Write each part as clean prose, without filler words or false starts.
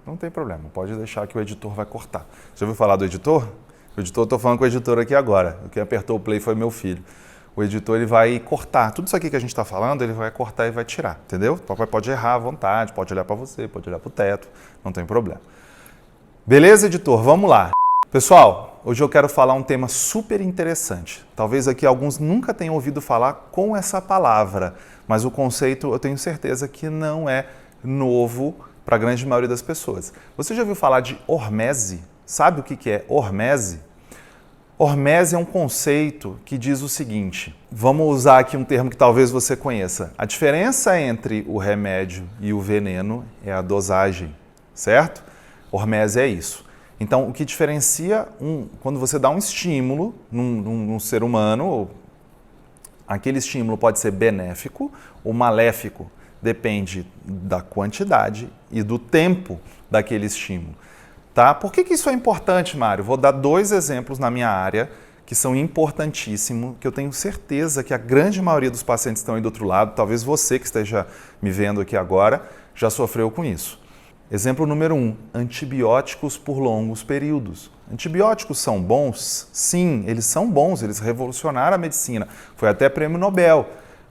Não tem problema, pode deixar que o editor vai cortar. Você ouviu falar do editor? O editor, estou falando com o editor aqui agora. Quem apertou o play foi meu filho. O editor ele vai cortar. Tudo isso aqui que a gente está falando, ele vai cortar e vai tirar, entendeu? O papai pode errar à vontade, pode olhar para você, pode olhar para o teto, não tem problema. Beleza, editor? Vamos lá. Pessoal, hoje eu quero falar um tema super interessante. Talvez aqui alguns nunca tenham ouvido falar com essa palavra, mas o conceito eu tenho certeza que não é novo para a grande maioria das pessoas. Você já ouviu falar de hormese? Sabe o que é hormese? Hormese é um conceito que diz o seguinte, vamos usar aqui um termo que talvez você conheça. A diferença entre o remédio e o veneno é a dosagem, certo? Hormese é isso. Então, o que diferencia, quando você dá um estímulo num ser humano, aquele estímulo pode ser benéfico ou maléfico, depende da quantidade e do tempo daquele estímulo. Tá? Por que isso é importante, Mário? Vou dar 2 exemplos na minha área que são importantíssimos, que eu tenho certeza que a grande maioria dos pacientes que estão aí do outro lado, talvez você que esteja me vendo aqui agora, já sofreu com isso. Exemplo número 1, antibióticos por longos períodos. Antibióticos são bons? Sim, eles são bons, eles revolucionaram a medicina. Foi até prêmio Nobel.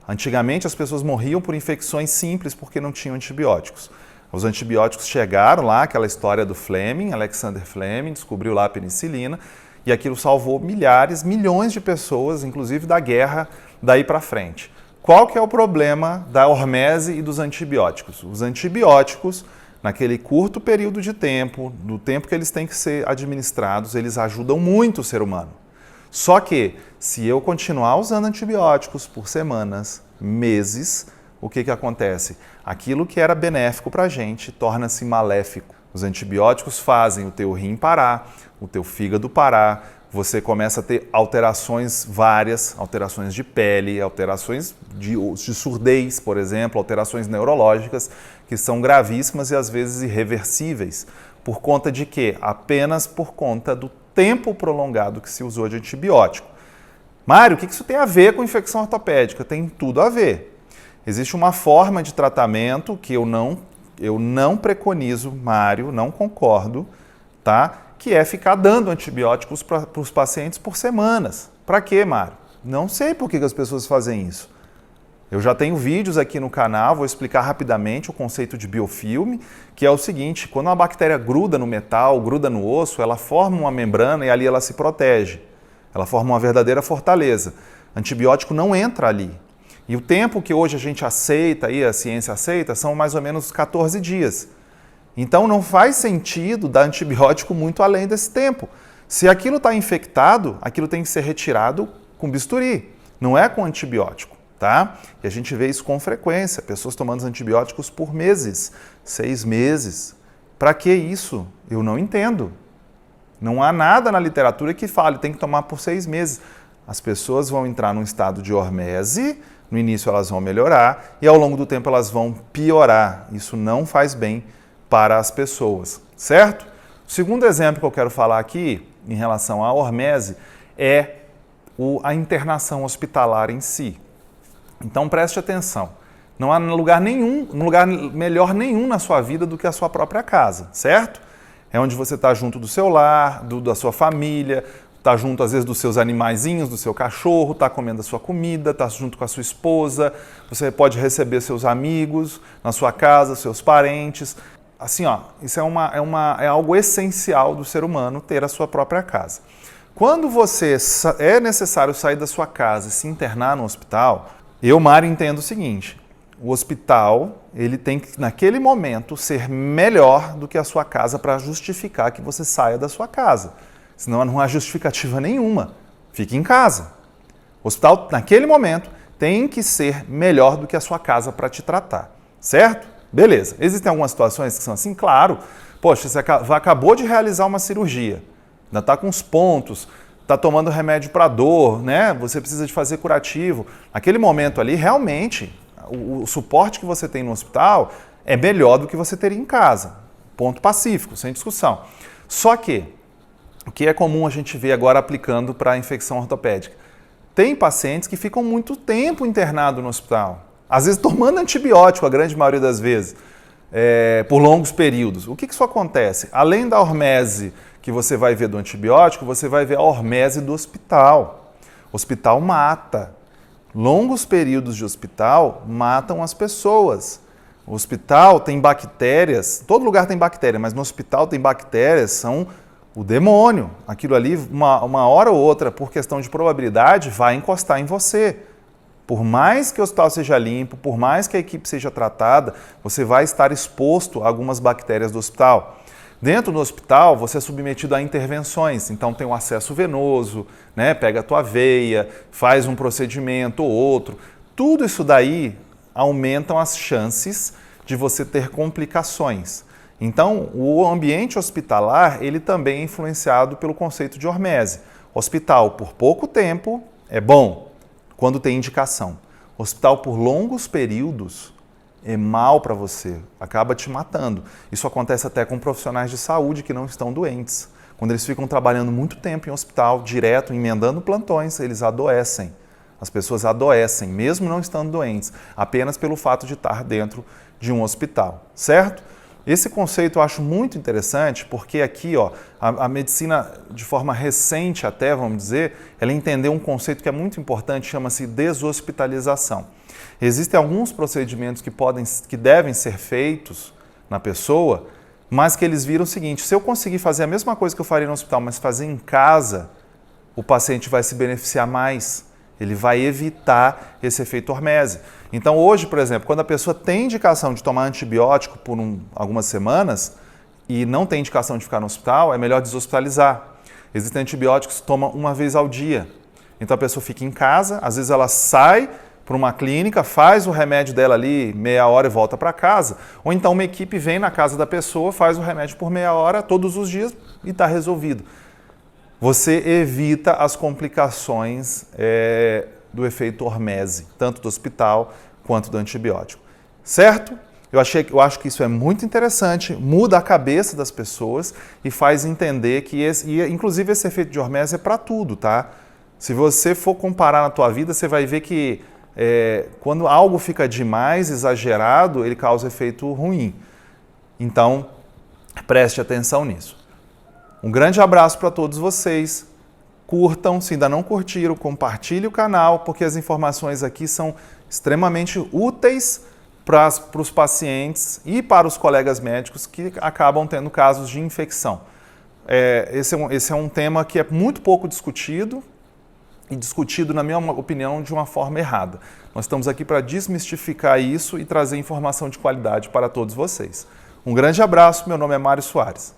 Antigamente as pessoas morriam por infecções simples porque não tinham antibióticos. Os antibióticos chegaram lá, aquela história do Fleming, Alexander Fleming, descobriu lá a penicilina, e aquilo salvou milhares, milhões de pessoas, inclusive da guerra, daí para frente. Qual que é o problema da hormese e dos antibióticos? Os antibióticos, naquele curto período de tempo, do tempo que eles têm que ser administrados, eles ajudam muito o ser humano. Só que, se eu continuar usando antibióticos por semanas, meses, o que acontece? Aquilo que era benéfico para a gente torna-se maléfico. Os antibióticos fazem o teu rim parar, o teu fígado parar, você começa a ter alterações várias, alterações de pele, alterações de surdez, por exemplo, alterações neurológicas que são gravíssimas e às vezes irreversíveis. Por conta de quê? Apenas por conta do tempo prolongado que se usou de antibiótico. Mário, o que isso tem a ver com infecção ortopédica? Tem tudo a ver. Existe uma forma de tratamento que eu não preconizo, Mário, não concordo, tá? Que é ficar dando antibióticos para os pacientes por semanas. Para quê, Mário? Não sei por que as pessoas fazem isso. Eu já tenho vídeos aqui no canal, vou explicar rapidamente o conceito de biofilme, que é o seguinte, quando uma bactéria gruda no metal, gruda no osso, ela forma uma membrana e ali ela se protege. Ela forma uma verdadeira fortaleza. Antibiótico não entra ali. E o tempo que hoje a gente aceita, e a ciência aceita, são mais ou menos 14 dias. Então não faz sentido dar antibiótico muito além desse tempo. Se aquilo está infectado, aquilo tem que ser retirado com bisturi, não é com antibiótico, tá? E a gente vê isso com frequência, pessoas tomando antibióticos por meses, 6 meses. Para que isso? Eu não entendo. Não há nada na literatura que fale, tem que tomar por 6 meses. As pessoas vão entrar num estado de hormese, no início elas vão melhorar e ao longo do tempo elas vão piorar. Isso não faz bem para as pessoas, certo? O segundo exemplo que eu quero falar aqui, em relação à hormese, é a internação hospitalar em si. Então preste atenção, não há lugar melhor nenhum na sua vida do que a sua própria casa, certo? É onde você está junto do seu lar, da sua família, está junto às vezes dos seus animaizinhos, do seu cachorro, está comendo a sua comida, está junto com a sua esposa, você pode receber seus amigos na sua casa, seus parentes. Assim, ó, isso é algo essencial do ser humano ter a sua própria casa. Quando é necessário sair da sua casa e se internar no hospital, eu, Mário, entendo o seguinte, o hospital ele tem que, naquele momento, ser melhor do que a sua casa para justificar que você saia da sua casa. Senão não há justificativa nenhuma. Fique em casa. O hospital, naquele momento, tem que ser melhor do que a sua casa para te tratar. Certo? Beleza. Existem algumas situações que são assim? Claro. Poxa, você acabou de realizar uma cirurgia. Ainda está com os pontos, está tomando remédio para dor, né? Você precisa de fazer curativo. Naquele momento ali, realmente, o suporte que você tem no hospital é melhor do que você teria em casa. Ponto pacífico, sem discussão. Só que o que é comum a gente ver agora aplicando para a infecção ortopédica. Tem pacientes que ficam muito tempo internados no hospital, às vezes tomando antibiótico, a grande maioria das vezes. por longos períodos. O que isso acontece? Além da hormese que você vai ver do antibiótico, você vai ver a hormese do hospital. O hospital mata. Longos períodos de hospital matam as pessoas. O hospital tem bactérias, todo lugar tem bactéria, mas no hospital tem bactérias, são o demônio. Aquilo ali, uma hora ou outra, por questão de probabilidade, vai encostar em você. Por mais que o hospital seja limpo, por mais que a equipe seja tratada, você vai estar exposto a algumas bactérias do hospital. Dentro do hospital, você é submetido a intervenções, então tem um acesso venoso, né? Pega a tua veia, faz um procedimento ou outro. Tudo isso daí aumentam as chances de você ter complicações. Então, o ambiente hospitalar, ele também é influenciado pelo conceito de hormese. Hospital por pouco tempo é bom, quando tem indicação. Hospital por longos períodos é mal para você, acaba te matando. Isso acontece até com profissionais de saúde que não estão doentes. Quando eles ficam trabalhando muito tempo em hospital, direto, emendando plantões, eles adoecem. As pessoas adoecem, mesmo não estando doentes, apenas pelo fato de estar dentro de um hospital, certo? Esse conceito eu acho muito interessante porque aqui a medicina, de forma recente até, vamos dizer, ela entendeu um conceito que é muito importante, chama-se deshospitalização. Existem alguns procedimentos que devem ser feitos na pessoa, mas que eles viram o seguinte: se eu conseguir fazer a mesma coisa que eu faria no hospital, mas fazer em casa, o paciente vai se beneficiar mais. Ele vai evitar esse efeito hormese. Então hoje, por exemplo, quando a pessoa tem indicação de tomar antibiótico por algumas semanas e não tem indicação de ficar no hospital, é melhor deshospitalizar. Existem antibióticos que toma uma vez ao dia. Então a pessoa fica em casa, às vezes ela sai para uma clínica, faz o remédio dela ali meia hora e volta para casa. Ou então uma equipe vem na casa da pessoa, faz o remédio por meia hora todos os dias e está resolvido. Você evita as complicações do efeito hormese, tanto do hospital quanto do antibiótico. Certo? Eu acho que isso é muito interessante, muda a cabeça das pessoas e faz entender que, inclusive, esse efeito de hormese é para tudo, tá? Se você for comparar na tua vida, você vai ver que quando algo fica demais, exagerado, ele causa efeito ruim. Então, preste atenção nisso. Um grande abraço para todos vocês. Curtam, se ainda não curtiram, compartilhe o canal, porque as informações aqui são extremamente úteis para os pacientes e para os colegas médicos que acabam tendo casos de infecção. Esse é um tema que é muito pouco discutido e discutido, na minha opinião, de uma forma errada. Nós estamos aqui para desmistificar isso e trazer informação de qualidade para todos vocês. Um grande abraço, meu nome é Mário Soares.